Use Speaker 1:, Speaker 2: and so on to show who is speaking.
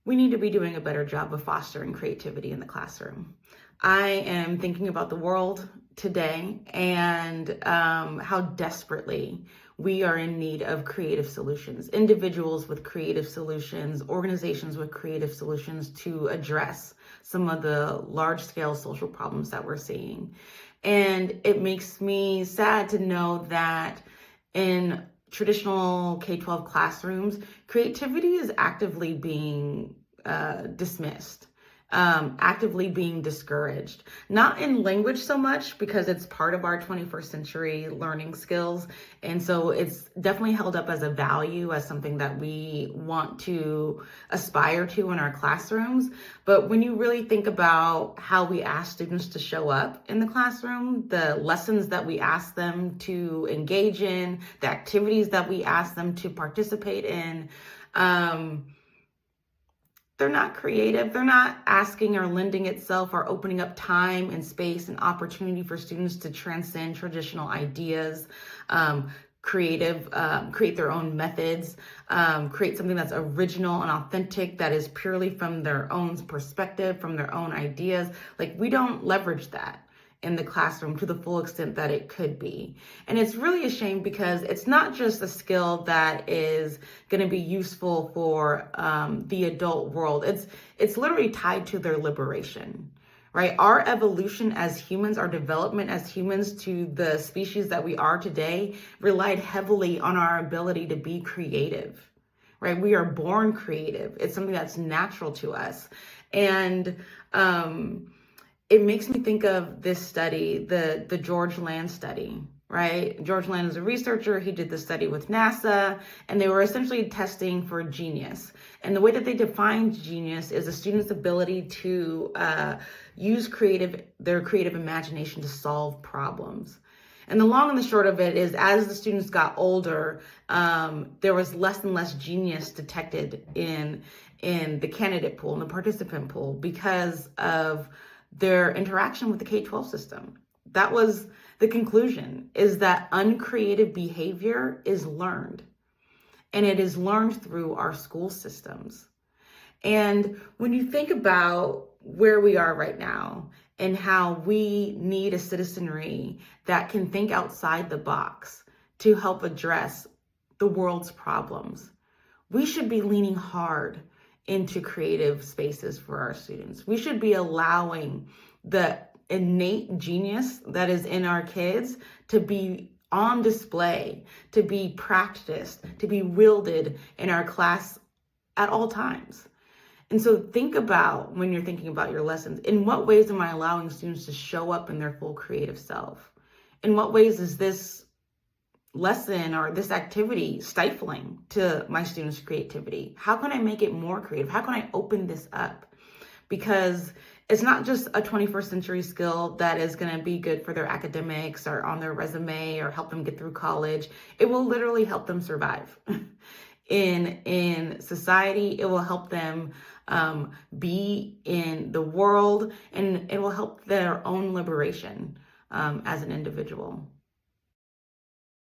Speaker 1: We need to be doing a better job of fostering creativity in the classroom. I am thinking about the world today and how desperately we are in need of creative solutions, individuals with creative solutions, organizations with creative solutions to address some of the large-scale social problems that we're seeing. And it makes me sad to know that in traditional K-12 classrooms, creativity is actively being dismissed, actively being discouraged. Not in language so much, because it's part of our 21st century learning skills. And so it's definitely held up as a value, as something that we want to aspire to in our classrooms. But when you really think about how we ask students to show up in the classroom, the lessons that we ask them to engage in, the activities that we ask them to participate in, they're not creative. They're not asking or lending itself or opening up time and space and opportunity for students to transcend traditional ideas, create their own methods, create something that's original and authentic, that is purely from their own perspective, from their own ideas. Like, we don't leverage that in the classroom to the full extent that it could be. And it's really a shame, because it's not just a skill that is going to be useful for the adult world. It's literally tied to their liberation, right? Our evolution as humans, our development as humans to the species that we are today, relied heavily on our ability to be creative, right? We are born creative. It's something that's natural to us. And it makes me think of this study, the George Land study, right? George Land is a researcher. He did the study with NASA, and they were essentially testing for genius. And the way that they defined genius is a student's ability to use their creative imagination to solve problems. And the long and the short of it is, as the students got older, there was less and less genius detected in the candidate pool and the participant pool, because of their interaction with the K-12 system. That was the conclusion, is that uncreative behavior is learned, and it is learned through our school systems. And when you think about where we are right now and how we need a citizenry that can think outside the box to help address the world's problems, we should be leaning hard into creative spaces for our students. We should be allowing the innate genius that is in our kids to be on display, to be practiced, to be wielded in our class at all times. And so think about, when you're thinking about your lessons, in what ways am I allowing students to show up in their full creative self? In what ways is this lesson or this activity stifling to my students' creativity? How can I make it more creative? How can I open this up? Because it's not just a 21st century skill that is going to be good for their academics or on their resume or help them get through college. It will literally help them survive in society. It will help them be in the world, and it will help their own liberation as an individual.